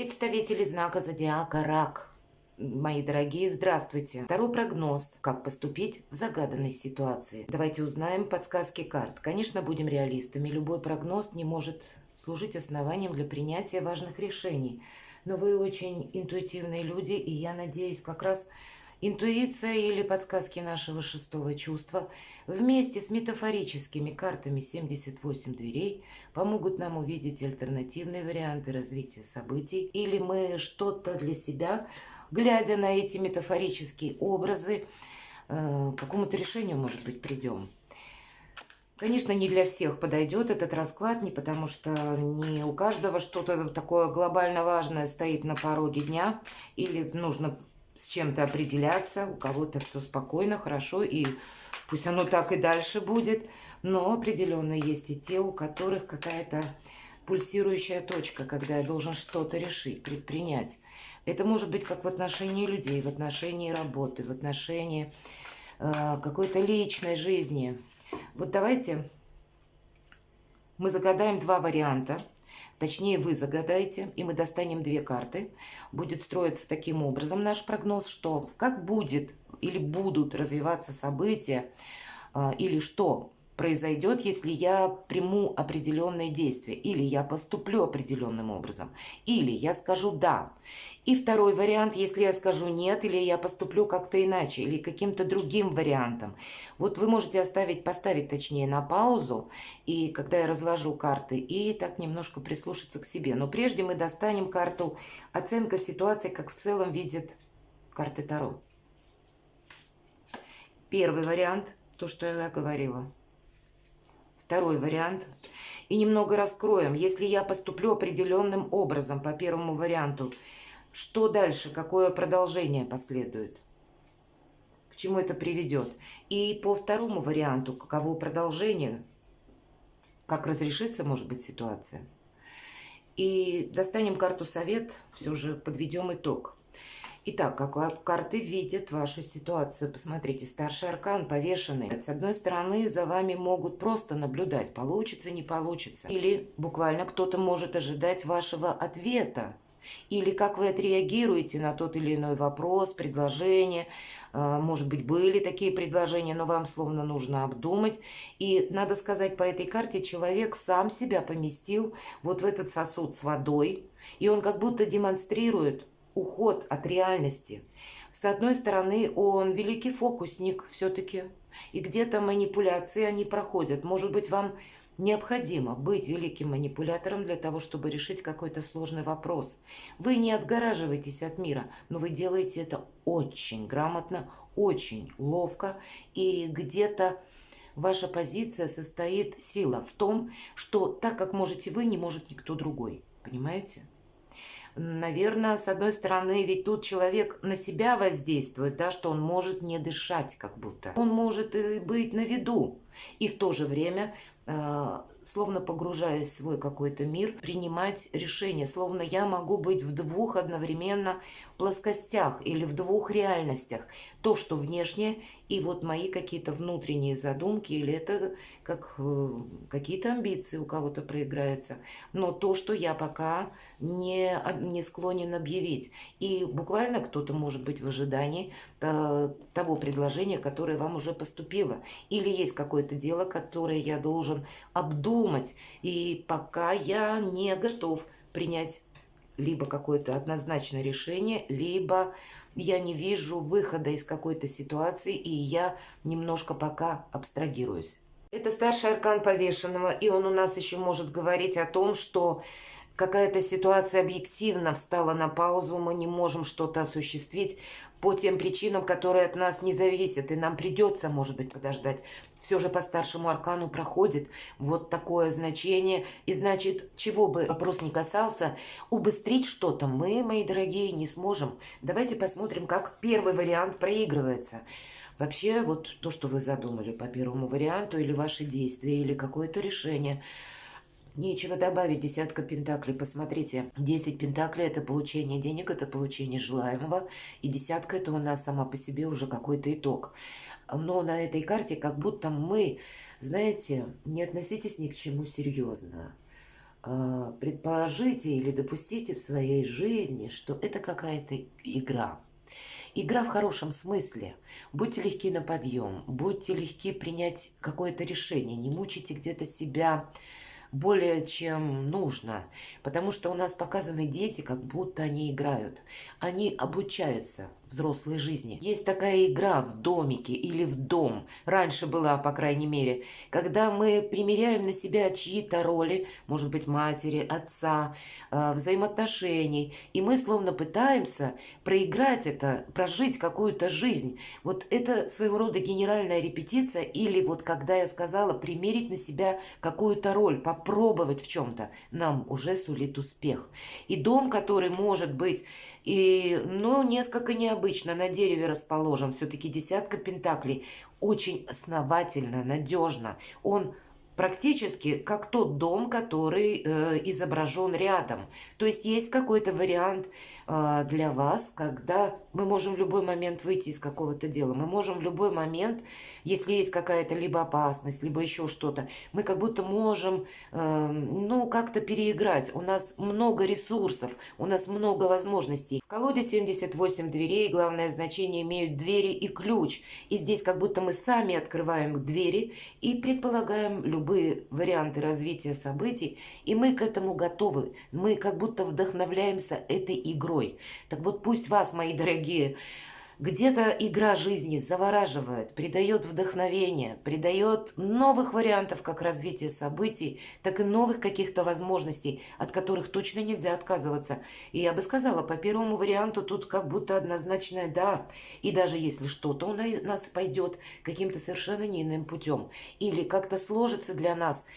Представители знака зодиака Рак. Мои дорогие, здравствуйте. Второй прогноз. Как поступить в загаданной ситуации. Давайте узнаем подсказки карт. Конечно, будем реалистами. Любой прогноз не может служить основанием для принятия важных решений. Но вы очень интуитивные люди, и я надеюсь, как раз интуиция или подсказки нашего шестого чувства вместе с метафорическими картами 78 дверей помогут нам увидеть альтернативные варианты развития событий, или мы что-то для себя, глядя на эти метафорические образы, к какому-то решению, может быть, придем. Конечно, не для всех подойдет этот расклад, не потому что не у каждого что-то такое глобально важное стоит на пороге дня, или нужно с чем-то определяться, у кого-то все спокойно, хорошо, и пусть оно так и дальше будет, но определенно есть и те, у которых какая-то пульсирующая точка, когда я должен что-то решить, предпринять. Это может быть как в отношении людей, в отношении работы, в отношении какой-то личной жизни. Вот давайте мы загадаем два варианта. Точнее, вы загадаете, и мы достанем две карты. Будет строиться таким образом наш прогноз, что как будет или будут развиваться события, или что произойдет, если я приму определенные действия, или я поступлю определенным образом, или я скажу «да». И второй вариант, если я скажу «нет», или я поступлю как-то иначе, или каким-то другим вариантом. Вот вы можете поставить точнее на паузу, и когда я разложу карты, и так немножко прислушаться к себе. Но прежде мы достанем карту «Оценка ситуации, как в целом видят карты Таро». Первый вариант, то, что я говорила. Второй вариант. И немного раскроем. Если я поступлю определенным образом по первому варианту, что дальше? Какое продолжение последует? К чему это приведет? И по второму варианту, каково продолжение? Как разрешится, может быть, ситуация? И достанем карту «Совет», все же подведем итог. Итак, как карты видят вашу ситуацию? Посмотрите, старший аркан повешенный. С одной стороны, за вами могут просто наблюдать, получится, не получится. Или буквально кто-то может ожидать вашего ответа. Или как вы отреагируете на тот или иной вопрос, предложение. Может быть, были такие предложения, но вам словно нужно обдумать. И надо сказать, по этой карте человек сам себя поместил вот в этот сосуд с водой. И он как будто демонстрирует уход от реальности. С одной стороны, он великий фокусник все-таки. И где-то манипуляции они проходят. Может быть, вам необходимо быть великим манипулятором для того, чтобы решить какой-то сложный вопрос. Вы не отгораживаетесь от мира, но вы делаете это очень грамотно, очень ловко. И где-то ваша позиция состоит, сила в том, что так как можете вы, не может никто другой. Понимаете? Наверное, с одной стороны, ведь тут человек на себя воздействует, да, что он может не дышать как будто. Он может и быть на виду, и в то же время, словно погружаясь в свой какой-то мир, принимать решения, словно я могу быть в двух одновременно плоскостях или в двух реальностях. То, что внешнее, и вот мои какие-то внутренние задумки, или это как какие-то амбиции у кого-то проиграется, но то, что я пока не склонен объявить. И буквально кто-то может быть в ожидании того предложения, которое вам уже поступило. Или есть какое-то дело, которое я должен обдумать, и пока я не готов принять либо какое-то однозначное решение, либо я не вижу выхода из какой-то ситуации, и я немножко пока абстрагируюсь. Это старший аркан повешенного, и он у нас еще может говорить о том, что какая-то ситуация объективно встала на паузу, мы не можем что-то осуществить по тем причинам, которые от нас не зависят, и нам придется, может быть, подождать. Все же по старшему аркану проходит вот такое значение, и значит, чего бы вопрос ни касался, убыстрить что-то мы, мои дорогие, не сможем. Давайте посмотрим, как первый вариант проигрывается. Вообще, вот то, что вы задумали по первому варианту, или ваши действия, или какое-то решение – нечего добавить. Десятка пентаклей. Посмотрите, 10 пентаклей – это получение денег, это получение желаемого. И десятка – это у нас сама по себе уже какой-то итог. Но на этой карте как будто мы, знаете, не относитесь ни к чему серьезно. предположите или допустите в своей жизни, что это какая-то игра. Игра в хорошем смысле. Будьте легки на подъем, будьте легки принять какое-то решение, не мучайте где-то себя более чем нужно, потому что у нас показаны дети, как будто они играют. Они обучаются взрослой жизни. Есть такая игра в домике или в дом. Раньше была, по крайней мере, когда мы примеряем на себя чьи-то роли, может быть, матери, отца, взаимоотношений, и мы словно пытаемся проиграть это, прожить какую-то жизнь. Вот это своего рода генеральная репетиция, или вот когда я сказала примерить на себя какую-то роль, попробовать в чем-то, нам уже сулит успех. И дом, который может быть несколько необычно, на дереве расположен, все-таки десятка пентаклей, очень основательно, надежно. Он практически как тот дом, который изображен рядом. То есть есть какой-то вариант для вас, когда мы можем в любой момент выйти из какого-то дела. Мы можем в любой момент, если есть какая-то либо опасность, либо еще что-то, мы как будто можем, как-то переиграть. У нас много ресурсов, у нас много возможностей. В колоде 78 дверей главное значение имеют двери и ключ. И здесь как будто мы сами открываем двери и предполагаем любые варианты развития событий, и мы к этому готовы. Мы как будто вдохновляемся этой игрой. Так вот, пусть вас, мои дорогие, где-то игра жизни завораживает, придает вдохновение, придает новых вариантов как развития событий, так и новых каких-то возможностей, от которых точно нельзя отказываться. И я бы сказала, по первому варианту тут как будто однозначное «да». И даже если что-то у нас пойдет каким-то совершенно не иным путем, или как-то сложится для нас,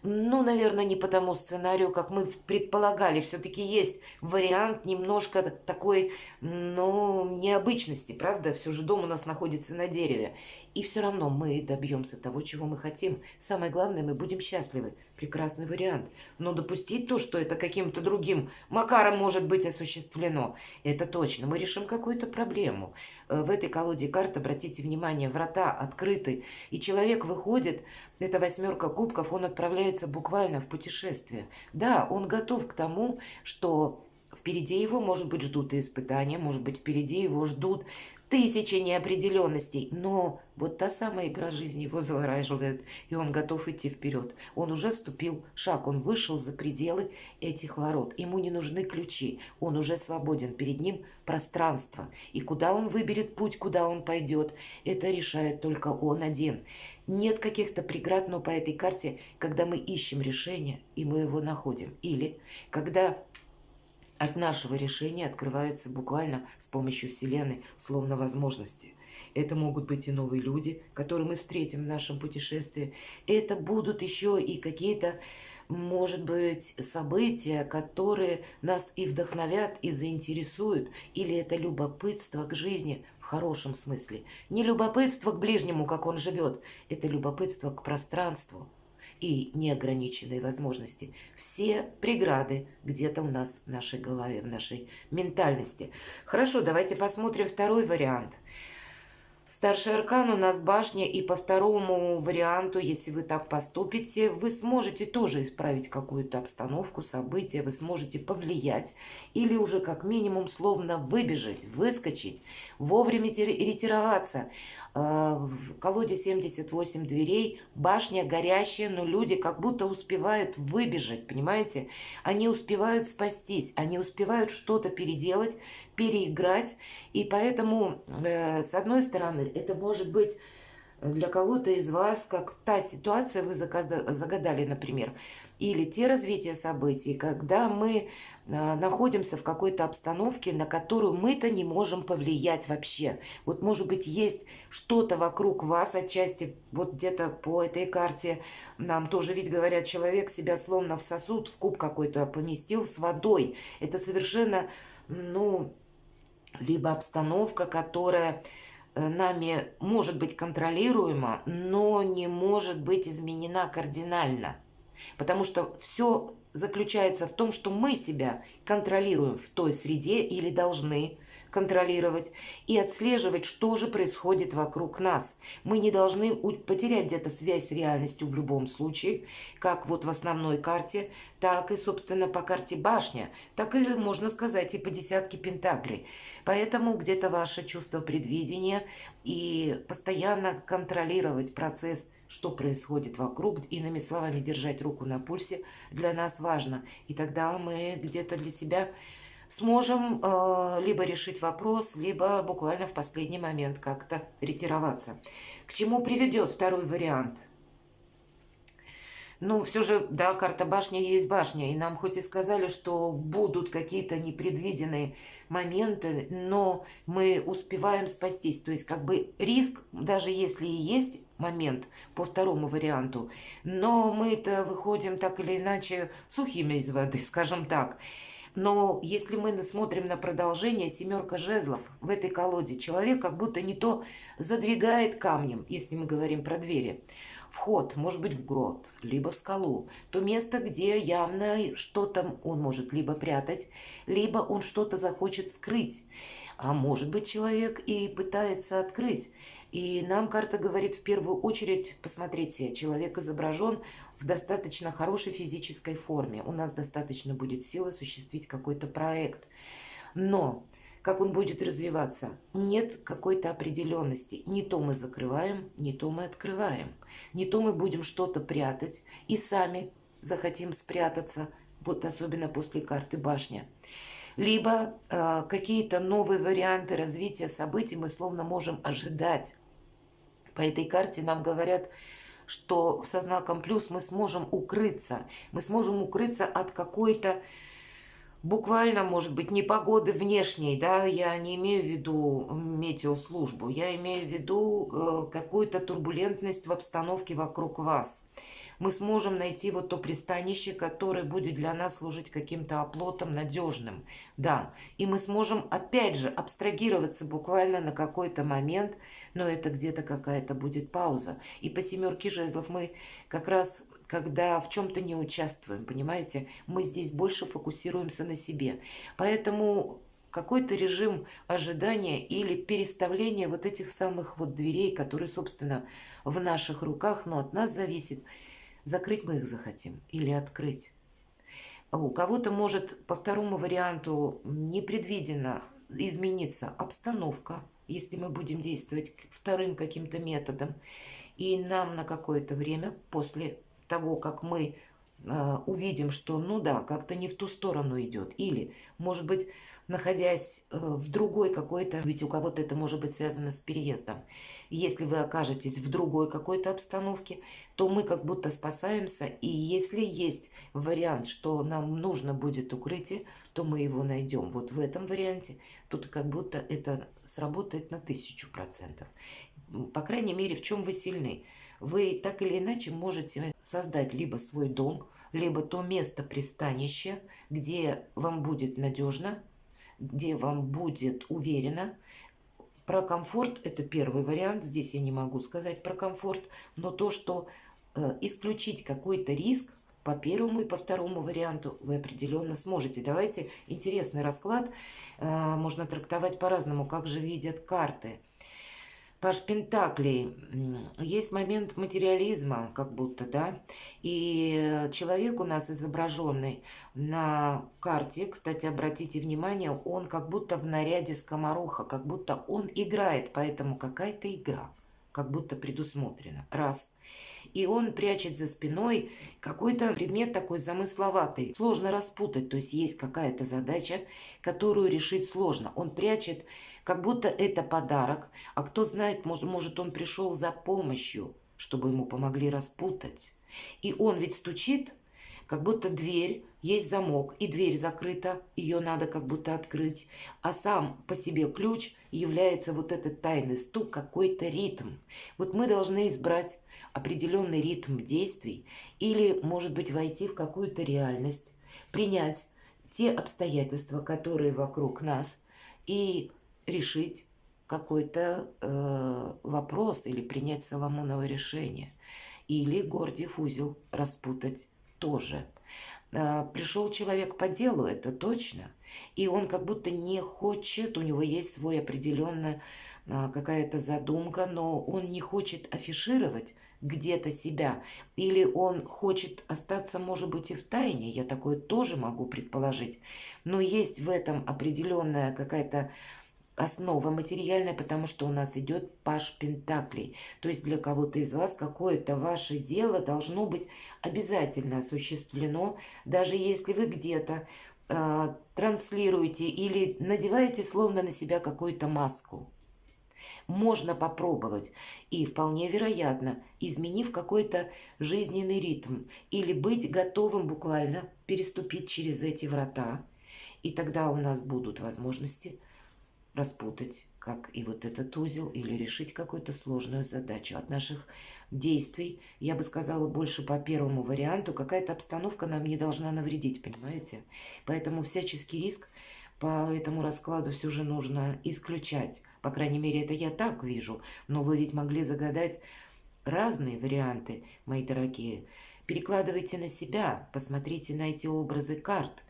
наверное, не по тому сценарию, как мы предполагали. Все-таки есть вариант немножко такой, необычности, правда? Все же дом у нас находится на дереве. И все равно мы добьемся того, чего мы хотим. Самое главное, мы будем счастливы. Прекрасный вариант. Но допустить то, что это каким-то другим макаром может быть осуществлено, это точно. Мы решим какую-то проблему. В этой колоде карт, обратите внимание, врата открыты. И человек выходит, это 8 кубков, он отправляется буквально в путешествие. Да, он готов к тому, что впереди его, может быть, ждут и испытания, может быть, впереди его ждут тысячи неопределенностей, но вот та самая игра жизни его завораживает, и он готов идти вперед. Он уже вступил шаг, он вышел за пределы этих ворот. Ему не нужны ключи, он уже свободен, перед ним пространство. И куда он выберет путь, куда он пойдет, это решает только он один. Нет каких-то преград, но по этой карте, когда мы ищем решение, и мы его находим. Или когда от нашего решения открывается буквально с помощью Вселенной словно возможности. Это могут быть и новые люди, которые мы встретим в нашем путешествии. Это будут еще и какие-то, может быть, события, которые нас и вдохновят, и заинтересуют. Или это любопытство к жизни в хорошем смысле. Не любопытство к ближнему, как он живет. Это любопытство к пространству и неограниченные возможности. Все преграды где-то у нас в нашей голове, в нашей ментальности. Хорошо, давайте посмотрим второй вариант. Старший аркан у нас башня, и по второму варианту, если вы так поступите, вы сможете тоже исправить какую-то обстановку, события, вы сможете повлиять или уже как минимум словно выбежать, выскочить, вовремя ретироваться. В колоде 78 дверей, башня горящая, но люди как будто успевают выбежать, понимаете? Они успевают спастись, они успевают что-то переделать, переиграть, и поэтому, с одной стороны, это может быть для кого-то из вас, как та ситуация вы загадали, например, или те развития событий, когда мы находимся в какой-то обстановке, на которую мы-то не можем повлиять вообще. Вот, может быть, есть что-то вокруг вас отчасти, вот где-то по этой карте нам тоже ведь говорят, человек себя словно в сосуд, в куб какой-то поместил с водой. Это совершенно, либо обстановка, которая нами может быть контролируема, но не может быть изменена кардинально. Потому что все заключается в том, что мы себя контролируем в той среде или должны контролировать и отслеживать, что же происходит вокруг нас. Мы не должны потерять где-то связь с реальностью в любом случае, как вот в основной карте, так и, собственно, по карте башня, так и, можно сказать, и по десятке пентаклей. Поэтому где-то ваше чувство предвидения и постоянно контролировать процесс, что происходит вокруг, иными словами, держать руку на пульсе для нас важно. И тогда мы где-то для себя сможем либо решить вопрос, либо буквально в последний момент как-то ретироваться. К чему приведет второй вариант? Ну, все же, да, карта башни есть башня, и нам хоть и сказали, что будут какие-то непредвиденные моменты, но мы успеваем спастись. То есть, как бы риск, даже если и есть момент по второму варианту, но мы-то выходим так или иначе сухими из воды, скажем так. Но если мы смотрим на продолжение, семерка жезлов в этой колоде, человек как будто не то задвигает камнем, если мы говорим про двери, вход, может быть, в грот, либо в скалу, то место, где явно что-то он может либо прятать, либо он что-то захочет скрыть. А может быть, человек и пытается открыть. И нам карта говорит в первую очередь, посмотрите, человек изображен в достаточно хорошей физической форме. У нас достаточно будет сил осуществить какой-то проект. Но как он будет развиваться? Нет какой-то определенности. Не то мы закрываем, не то мы открываем. Не то мы будем что-то прятать и сами захотим спрятаться, вот особенно после карты башня. Либо какие-то новые варианты развития событий мы словно можем ожидать. По этой карте нам говорят, что со знаком плюс мы сможем укрыться. Мы сможем укрыться от какой-то буквально, может быть, непогоды внешней, да, я не имею в виду метеослужбу, я имею в виду какую-то турбулентность в обстановке вокруг вас. Мы сможем найти вот то пристанище, которое будет для нас служить каким-то оплотом надежным, да, и мы сможем, опять же, абстрагироваться буквально на какой-то момент, но это где-то какая-то будет пауза. И по семерке жезлов мы как раз, когда в чем-то не участвуем, понимаете, мы здесь больше фокусируемся на себе. Поэтому какой-то режим ожидания или переставления вот этих самых вот дверей, которые, собственно, в наших руках, но от нас зависит, закрыть мы их захотим или открыть. У кого-то может по второму варианту непредвиденно измениться обстановка, если мы будем действовать вторым каким-то методом. И нам на какое-то время после того, как мы увидим, что, ну да, как-то не в ту сторону идет. Или, может быть, находясь в другой какой-то, ведь у кого-то это может быть связано с переездом. Если вы окажетесь в другой какой-то обстановке, то мы как будто спасаемся. И если есть вариант, что нам нужно будет укрытие, то мы его найдем. Вот в этом варианте тут как будто это сработает на 1000%. По крайней мере, в чем вы сильны. Вы так или иначе можете создать либо свой дом, либо то место пристанища, где вам будет надежно, где вам будет уверенно. Про комфорт это первый вариант. Здесь я не могу сказать про комфорт, но то, что исключить какой-то риск по первому и по второму варианту вы определенно сможете. Давайте интересный расклад. Можно трактовать по-разному, как же видят карты. Паш Пентаклей. Есть момент материализма, как будто, да. И человек у нас изображенный на карте, кстати, обратите внимание, он как будто в наряде скомороха, как будто он играет, поэтому какая-то игра, как будто предусмотрена. Раз. И он прячет за спиной какой-то предмет такой замысловатый. Сложно распутать, то есть есть какая-то задача, которую решить сложно. Он прячет, как будто это подарок, а кто знает, может он пришел за помощью, чтобы ему помогли распутать. И он ведь стучит, как будто дверь, есть замок, и дверь закрыта, ее надо как будто открыть, а сам по себе ключ является вот этот тайный стук, какой-то ритм. Вот мы должны избрать определенный ритм действий или, может быть, войти в какую-то реальность, принять те обстоятельства, которые вокруг нас, и решить какой-то вопрос или принять Соломоново решение. Или Гордиев узел распутать тоже. Пришел человек по делу, это точно. И он как будто не хочет, у него есть свой определенная какая-то задумка, но он не хочет афишировать где-то себя. Или он хочет остаться, может быть, и в тайне, я такое тоже могу предположить. Но есть в этом определенная какая-то основа материальная, потому что у нас идет паш пентаклей. То есть для кого-то из вас какое-то ваше дело должно быть обязательно осуществлено, даже если вы где-то транслируете или надеваете словно на себя какую-то маску. Можно попробовать и вполне вероятно, изменив какой-то жизненный ритм или быть готовым буквально переступить через эти врата. И тогда у нас будут возможности распутать, как и вот этот узел, или решить какую-то сложную задачу. От наших действий, я бы сказала, больше по первому варианту, какая-то обстановка нам не должна навредить, понимаете? Поэтому всяческий риск по этому раскладу все же нужно исключать. По крайней мере, это я так вижу. Но вы ведь могли загадать разные варианты, мои дорогие. Перекладывайте на себя, посмотрите на эти образы карт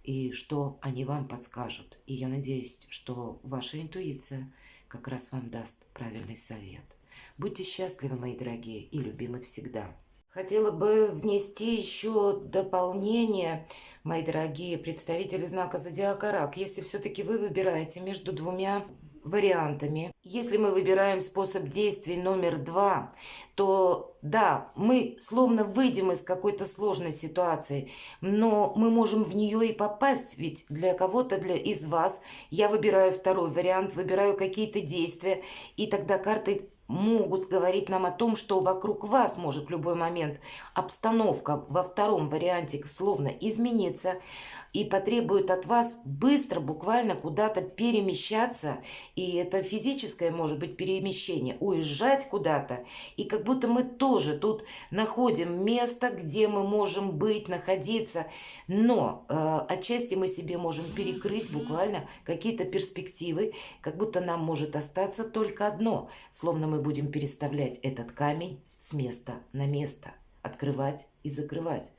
и что они вам подскажут. И я надеюсь, что ваша интуиция как раз вам даст правильный совет. Будьте счастливы, мои дорогие, и любимы всегда. Хотела бы внести еще дополнение, мои дорогие представители знака Зодиака Рак. Если все-таки вы выбираете между двумя вариантами, если мы выбираем способ действий номер 2, то да, мы словно выйдем из какой-то сложной ситуации, но мы можем в нее и попасть, ведь для кого-то из вас я выбираю второй вариант, выбираю какие-то действия, и тогда карты могут говорить нам о том, что вокруг вас может в любой момент обстановка во втором варианте словно измениться, и потребует от вас быстро, буквально куда-то перемещаться, и это физическое, может быть, перемещение, уезжать куда-то, и как будто мы тоже тут находим место, где мы можем быть, находиться, но отчасти мы себе можем перекрыть буквально какие-то перспективы, как будто нам может остаться только одно, словно мы будем переставлять этот камень с места на место, открывать и закрывать.